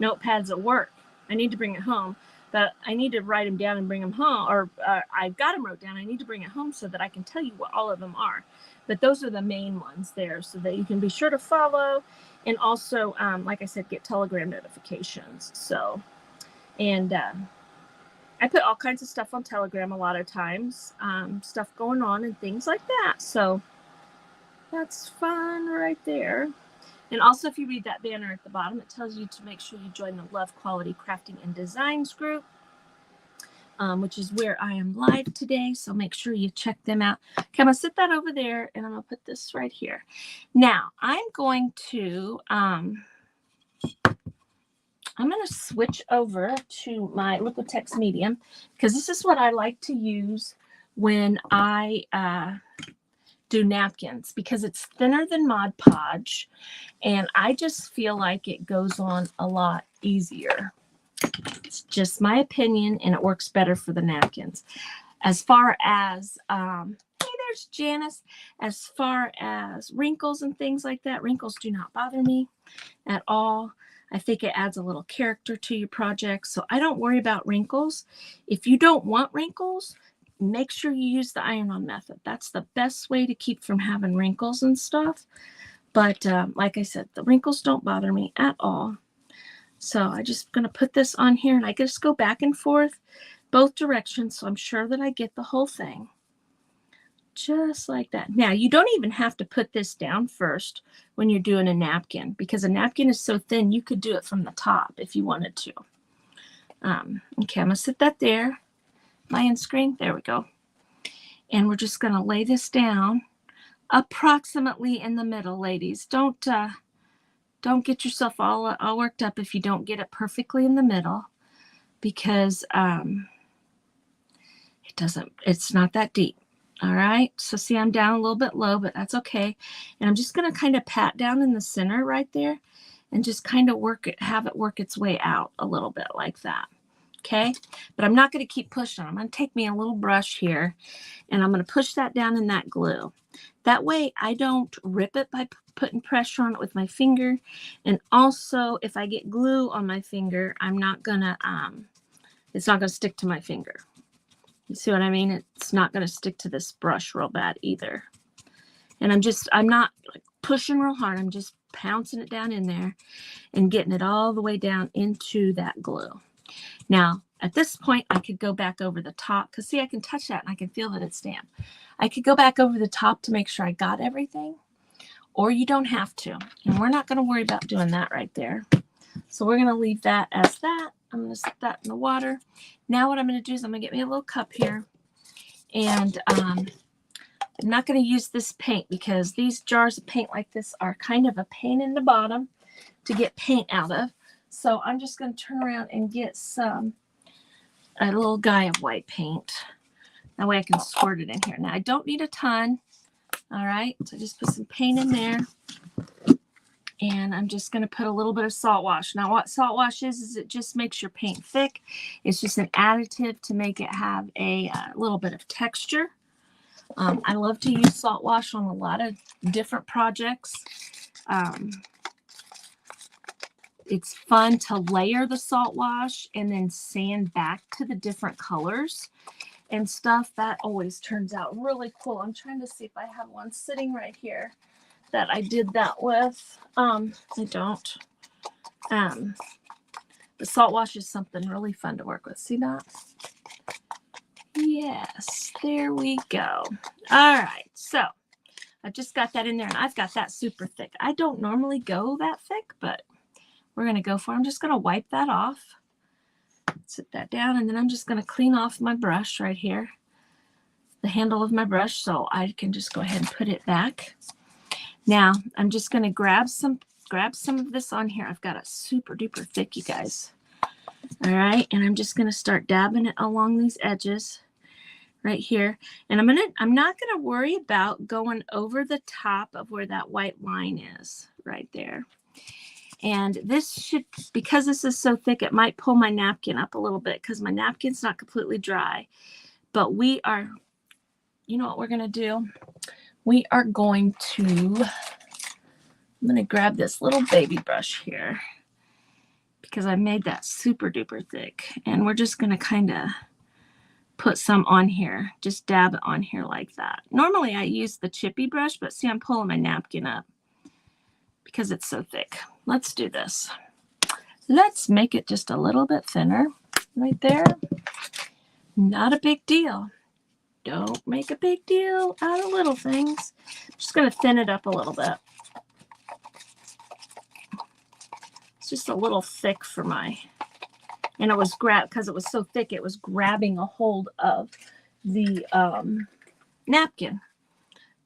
notepads at work, I need to bring it home. But I need to write them down and bring them home. Or I've got them wrote down. I need to bring it home so that I can tell you what all of them are. But those are the main ones there so that you can be sure to follow. And also, like I said, get Telegram notifications. So, and I put all kinds of stuff on Telegram a lot of times, stuff going on and things like that. So that's fun right there. And also, if you read that banner at the bottom, it tells you to make sure you join the Love Quality Crafting and Designs group, which is where I am live today. So make sure you check them out. Okay, I'm going to sit that over there, and I'm going to put this right here. Now, I'm going to switch over to my Liquitex Medium, because this is what I like to use when I do napkins, because it's thinner than Mod Podge, and I just feel like it goes on a lot easier. It's just my opinion, and it works better for the napkins. As far as, hey, there's Janice. As far as wrinkles and things like that, wrinkles do not bother me at all. I think it adds a little character to your project, so I don't worry about wrinkles. If you don't want wrinkles, make sure you use the iron-on method. That's the best way to keep from having wrinkles and stuff. But like I said, the wrinkles don't bother me at all. So I'm just going to put this on here, and I just go back and forth both directions, so I'm sure that I get the whole thing. Just like that. Now, you don't even have to put this down first when you're doing a napkin, because a napkin is so thin, you could do it from the top if you wanted to. Okay, I'm going to sit that there. Am I in screen? There we go. And we're just going to lay this down approximately in the middle, ladies. Don't get yourself all worked up if you don't get it perfectly in the middle, because it's not that deep. All right. So see, I'm down a little bit low, but that's okay. And I'm just going to kind of pat down in the center right there and just kind of have it work its way out a little bit like that. Okay. But I'm not going to keep pushing. I'm going to take me a little brush here, and I'm going to push that down in that glue. That way I don't rip it by putting pressure on it with my finger. And also, if I get glue on my finger, I'm not going to, it's not going to stick to my finger. You see what I mean? It's not going to stick to this brush real bad either. And I'm not like pushing real hard. I'm just pouncing it down in there and getting it all the way down into that glue. Now, at this point, I could go back over the top, because see, I can touch that and I can feel that it's damp. I could go back over the top to make sure I got everything, or you don't have to. And we're not going to worry about doing that right there. So we're going to leave that as that. I'm going to set that in the water. Now what I'm going to do is I'm going to get me a little cup here. And I'm not going to use this paint, because these jars of paint like this are kind of a pain in the bottom to get paint out of. So I'm just going to turn around and get a little guy of white paint That way I can squirt it in here. Now I don't need a ton. All right, so just put some paint in there. And I'm just going to put a little bit of salt wash. Now what salt wash is it just makes your paint thick. It's just an additive to make it have a little bit of texture. I love to use salt wash on a lot of different projects. It's fun to layer the salt wash and then sand back to the different colors and stuff. That always turns out really cool. I'm trying to see if I have one sitting right here that I did that with. I don't. The salt wash is something really fun to work with. See that? Yes, there we go. All right, so I just got that in there, and I've got that super thick. I don't normally go that thick, but we're going to go for it. I'm just going to wipe that off. Sit that down, and then I'm just going to clean off my brush right here, the handle of my brush, so I can just go ahead and put it back. Now, I'm just going to grab some of this on here. I've got it super duper thick, you guys. All right, and I'm just going to start dabbing it along these edges right here. And I'm not going to worry about going over the top of where that white line is right there. And this should, because this is so thick, it might pull my napkin up a little bit because my napkin's not completely dry. But we are, you know what we're going to do? We are going to, I'm going to grab this little baby brush here because I made that super duper thick. And we're just going to kind of put some on here, just dab it on here like that. Normally I use the chippy brush, but see, I'm pulling my napkin up because it's so thick. Let's do this. Let's make it just a little bit thinner right there. Not a big deal. Don't make a big deal out of little things. I'm just going to thin it up a little bit. It's just a little thick for my, and it was because it was so thick, it was grabbing a hold of the napkin.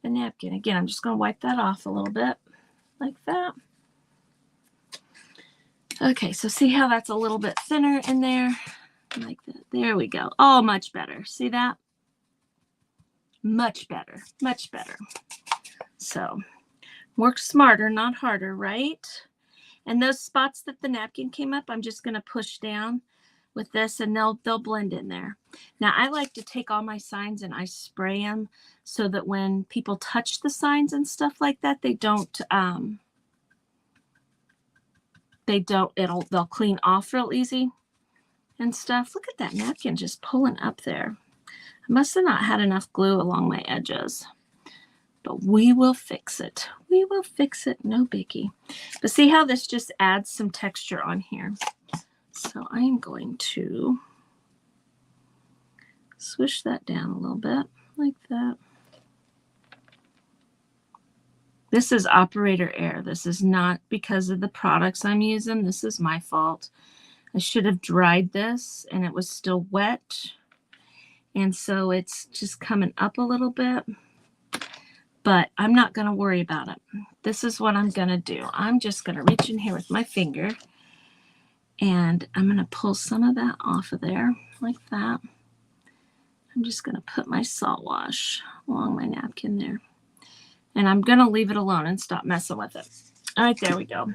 The napkin. Again, I'm just going to wipe that off a little bit like that. Okay, so see how that's a little bit thinner in there? Like that. There we go. Oh, much better. See that? Much better. Much better. So work smarter, not harder, right? And those spots that the napkin came up, I'm just going to push down with this and they'll blend in there. Now, I like to take all my signs and I spray them so that when people touch the signs and stuff like that, they'll clean off real easy and stuff. Look at that napkin just pulling up there. I must have not had enough glue along my edges, but we will fix it. We will fix it, no biggie. But see how this just adds some texture on here. So I am going to swish that down a little bit like that. This is operator error. This is not because of the products I'm using. This is my fault. I should have dried this and it was still wet. And so it's just coming up a little bit. But I'm not going to worry about it. This is what I'm going to do. I'm just going to reach in here with my finger. And I'm going to pull some of that off of there like that. I'm just going to put my salt wash along my napkin there. And I'm going to leave it alone and stop messing with it. All right, there we go.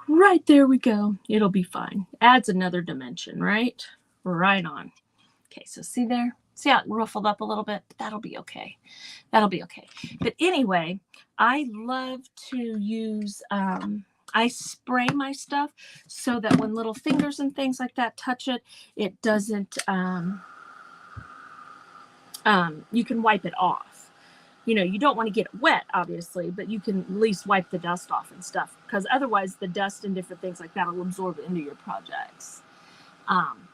Right there we go. It'll be fine. Adds another dimension, right? Right on. Okay, so see there? See how it ruffled up a little bit? That'll be okay. That'll be okay. But anyway, I love to use, I spray my stuff so that when little fingers and things like that touch it, it doesn't, you can wipe it off. You know, you don't want to get it wet, obviously, but you can at least wipe the dust off and stuff because otherwise the dust and different things like that will absorb into your projects.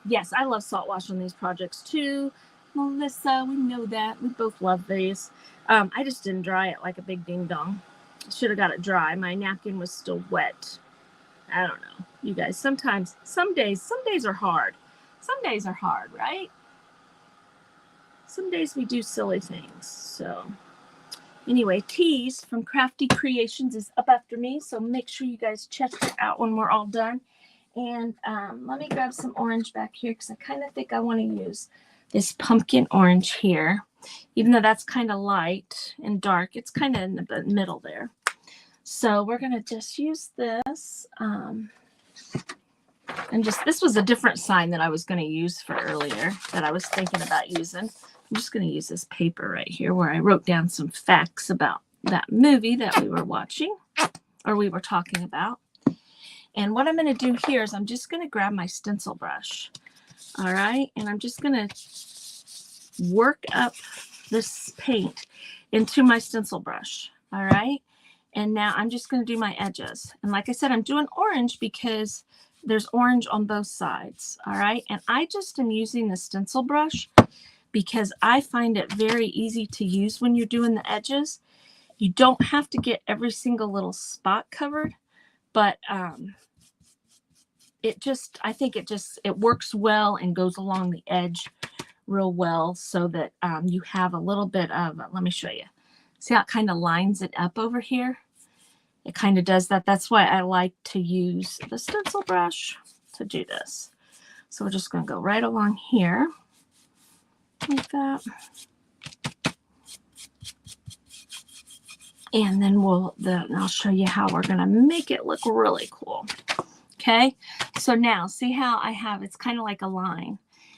Yes, I love salt wash on these projects too. Melissa, we know that. We both love these. I just didn't dry it like a big ding dong. Should have got it dry. My napkin was still wet. I don't know. You guys, some days are hard. Some days are hard, right? Some days we do silly things. So anyway, Tease from Crafty Creations is up after me. So make sure you guys check it out when we're all done. And let me grab some orange back here because I kind of think I want to use this pumpkin orange here. Even though that's kind of light and dark, it's kind of in the middle there. So we're going to just use this. And this was a different sign that I was going to use for earlier that I was thinking about using. I'm just going to use this paper right here where I wrote down some facts about that movie that we were watching or we were talking about. And what I'm going to do here is I'm just going to grab my stencil brush. All right. And I'm just going to work up this paint into my stencil brush. All right. And now I'm just going to do my edges. And like I said, I'm doing orange because there's orange on both sides. All right. And I just am using the stencil brush because I find it very easy to use when you're doing the edges. You don't have to get every single little spot covered, but I think it works well and goes along the edge real well so that you have a little bit of, let me show you. See how it kind of lines it up over here? It kind of does that. That's why I like to use the stencil brush to do this. So we're just going to go right along here like that. And then I'll show you how we're going to make it look really cool. Okay. So now see how I have, it's kind of like a line.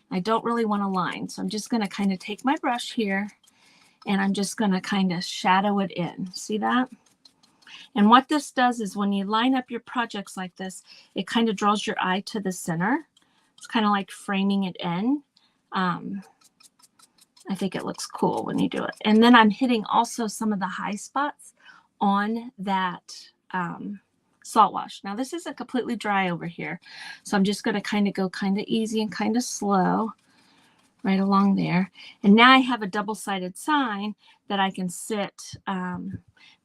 I don't really want a line. So I'm just going to kind of take my brush here and I'm just going to kind of shadow it in. See that? And what this does is when you line up your projects like this, it kind of draws your eye to the center. It's kind of like framing it in. I think it looks cool when you do it. And then I'm hitting also some of the high spots on that salt wash. Now this isn't completely dry over here. So I'm just going to kind of go kind of easy and kind of slow right along there. And now I have a double-sided sign that I can sit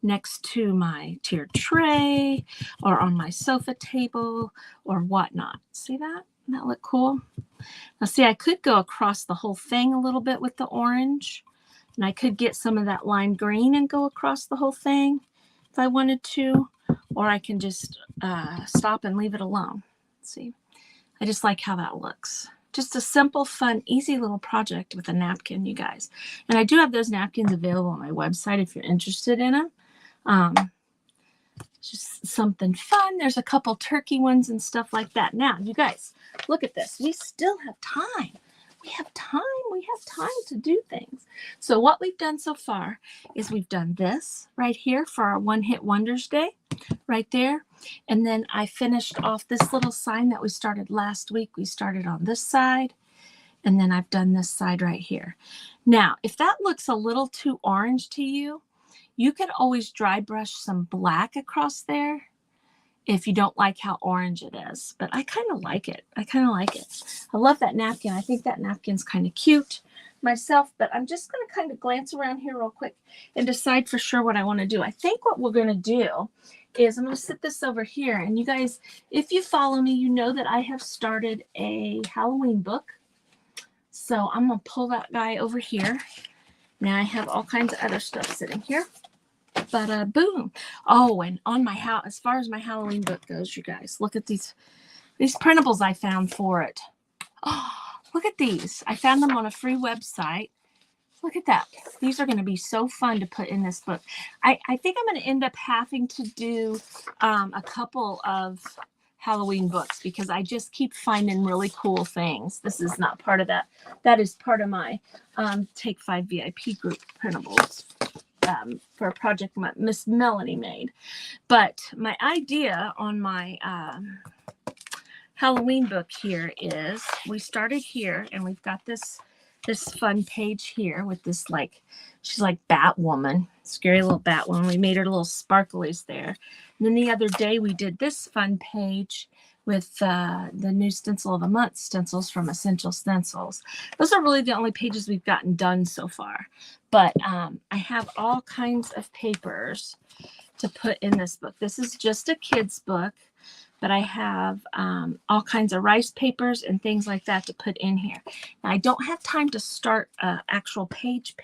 next to my tiered tray or on my sofa table or whatnot. See that? Doesn't that look cool? Now see, I could go across the whole thing a little bit with the orange, and I could get some of that lime green and go across the whole thing if I wanted to, or I can just stop and leave it alone. See, I just like how that looks. Just a simple, fun, easy little project with a napkin, you guys. And I do have those napkins available on my website if you're interested in them. Just something fun. There's a couple turkey ones and stuff like that. Now, you guys, look at this. We still have time. We have time. We have time to do things. So what we've done so far is we've done this right here for our One Hit Wonders Day, right there. And then I finished off this little sign that we started last week. We started on this side, and then I've done this side right here. Now, if that looks a little too orange to you, you can always dry brush some black across there if you don't like how orange it is. But I kind of like it. I love that napkin. I think that napkin's kind of cute myself, but I'm just going to kind of glance around here real quick and decide for sure what I want to do. I think what we're going to do is I'm going to sit this over here. And you guys, if you follow me, you know that I have started a Halloween book. So I'm going to pull that guy over here. Now I have all kinds of other stuff sitting here. But boom. Oh, and on my house, as far as my Halloween book goes, you guys, look at these printables I found for it. Oh, look at these. I found them on a free website. Look at that. These are going to be so fun to put in this book. I think I'm going to end up having to do a couple of Halloween books because I just keep finding really cool things. This is not part of that. That is part of my Take 5 VIP group printables. For a project Miss Melanie made. But my idea on my Halloween book here is we started here and we've got this fun page here with this she's like Batwoman, scary little Batwoman. We made her little sparklies there. And then the other day we did this fun page with the new stencil of the month stencils from Essential Stencils. Those are really the only pages we've gotten done so far. But I have all kinds of papers to put in this book. This is just a kid's book, but I have all kinds of rice papers and things like that to put in here. Now, I don't have time to start an actual page,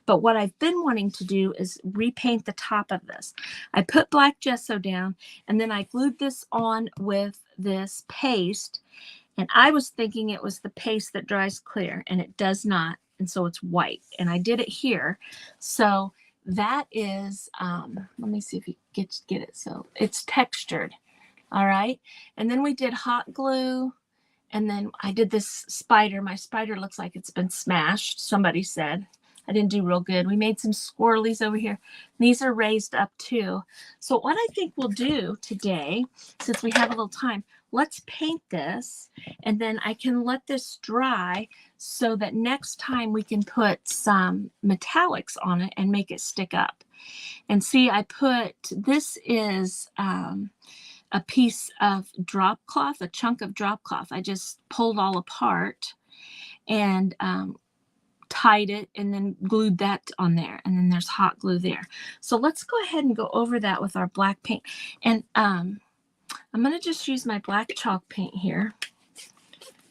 but what I've been wanting to do is repaint the top of this. I put black gesso down, and then I glued this on with this paste, And I was thinking it was the paste that dries clear, and it does not. And so it's white. And I did it here. So that is, let me see if you get it. So it's textured. All right. And then we did hot glue. And then I did this spider. My spider looks like it's been smashed. Somebody said I didn't do real good. We made some squirrelies over here. These are raised up too. So what I think we'll do today, since we have a little time, let's paint this, and then I can let this dry so that next time we can put some metallics on it and make it stick up. And see, I put, this is a piece of drop cloth, a chunk of drop cloth. I just pulled all apart and tied it and then glued that on there. And then there's hot glue there. So let's go ahead and go over that with our black paint. And I'm going to just use my black chalk paint here,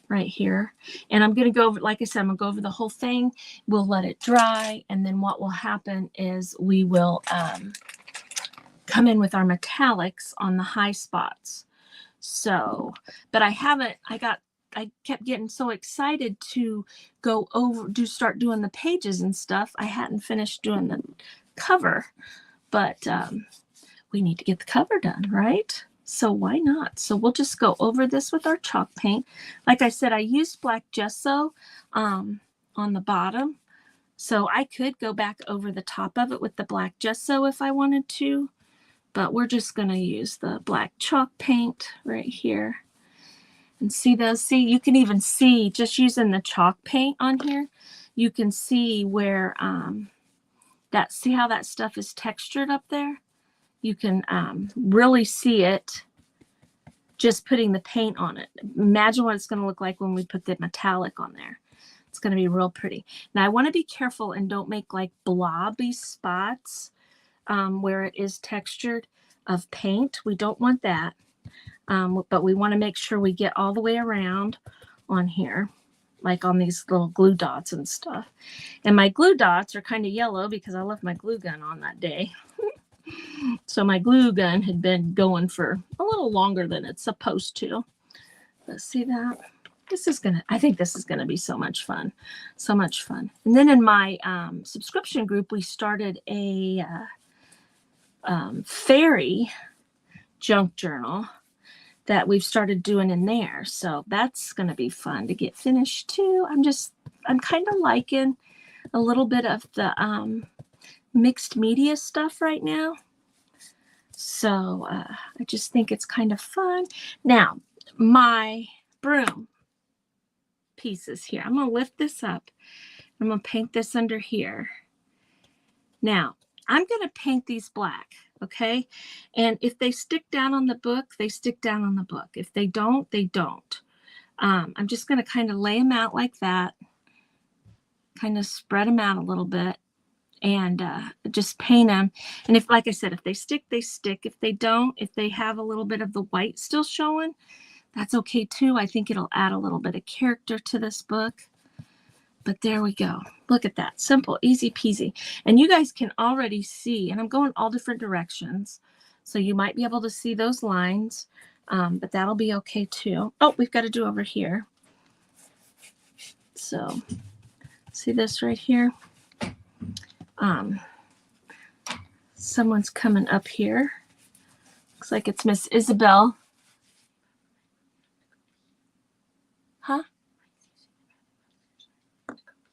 right here. And I'm going to go over, like I said, I'm going to go over the whole thing. We'll let it dry. And then what will happen is we will come in with our metallics on the high spots. So, but I kept getting so excited to go over, start doing the pages and stuff. I hadn't finished doing the cover, but we need to get the cover done, right? So why not? So we'll just go over this with our chalk paint. Like I said, I used black gesso on the bottom. So I could go back over the top of it with the black gesso if I wanted to, but we're just going to use the black chalk paint right here. And see those? See, you can even see just using the chalk paint on here, you can see where see how that stuff is textured up there? You can really see it just putting the paint on it. Imagine what it's going to look like when we put the metallic on there. It's going to be real pretty. Now I want to be careful and don't make like blobby spots where it is textured of paint. We don't want that. But we want to make sure we get all the way around on here, like on these little glue dots and stuff. And my glue dots are kind of yellow because I left my glue gun on that day. So my glue gun had been going for a little longer than it's supposed to. Let's see that. I think this is gonna be so much fun. So much fun. And then in my subscription group, we started a fairy junk journal that we've started doing in there. So that's going to be fun to get finished too. I'm kind of liking a little bit of the mixed media stuff right now. So I just think it's kind of fun. Now, my broom pieces here, I'm going to lift this up. I'm going to paint this under here. Now, I'm going to paint these black. Okay. And if they stick down on the book, they stick down on the book. If they don't, they don't. I'm just going to kind of lay them out like that, kind of spread them out a little bit and just paint them. And if, like I said, if they stick, they stick. If they don't, if they have a little bit of the white still showing, that's okay too. I think it'll add a little bit of character to this book. But there we go. Look at that. Simple, easy peasy. And you guys can already see, and I'm going all different directions. So you might be able to see those lines, but that'll be okay too. Oh, we've got to do over here. So see this right here? Someone's coming up here. Looks like it's Miss Isabel. Huh?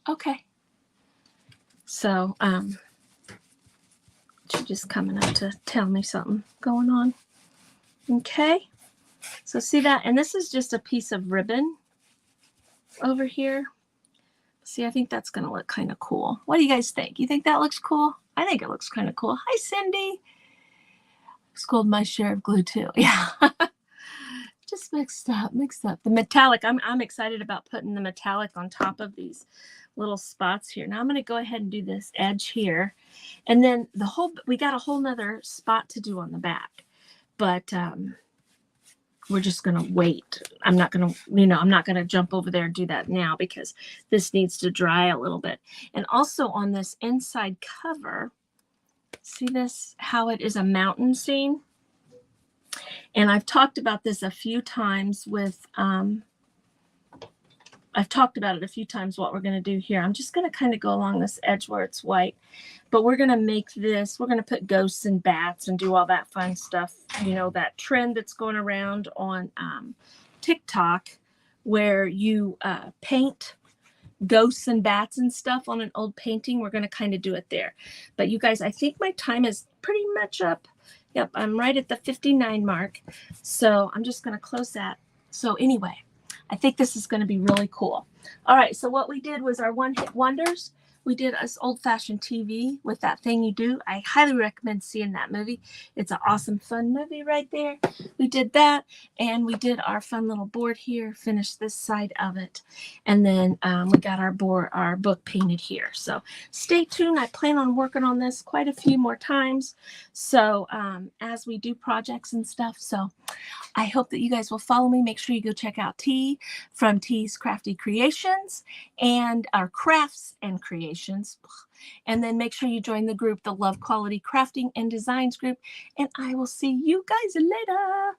Okay. So, she's just coming up to tell me something going on. Okay. So see that? And this is just a piece of ribbon over here. See, I think that's going to look kind of cool. What do you guys think? You think that looks cool? I think it looks kind of cool. Hi, Cindy. It's called my share of glue too. Yeah. Just mixed up. The metallic, I'm excited about putting the metallic on top of these little spots here. Now I'm going to go ahead and do this edge here. And then we got a whole nother spot to do on the back. But we're just going to wait. I'm not going to jump over there and do that now because this needs to dry a little bit. And also on this inside cover, see this, how it is a mountain scene? And I've talked about this a few times with I've talked about it a few times what we're going to do here. I'm just going to kind of go along this edge where it's white, but we're going to make this, we're going to put ghosts and bats and do all that fun stuff. You know, that trend that's going around on TikTok where you paint ghosts and bats and stuff on an old painting. We're going to kind of do it there. But you guys, I think my time is pretty much up. Yep, I'm right at the 59 mark. So I'm just going to close that. So anyway, I think this is going to be really cool. All right, so what we did was our one-hit wonders. We did us old-fashioned TV with That Thing You Do. I highly recommend seeing that movie. It's an awesome, fun movie right there. We did that, and we did our fun little board here, finished this side of it, and then we got our book painted here. So stay tuned. I plan on working on this quite a few more times, so as we do projects and stuff. So I hope that you guys will follow me. Make sure you go check out T from T's Crafty Creations and our Crafts and Creations. And then make sure you join the group, the Love Quality Crafting and Designs group. And I will see you guys later.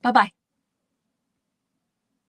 Bye-bye.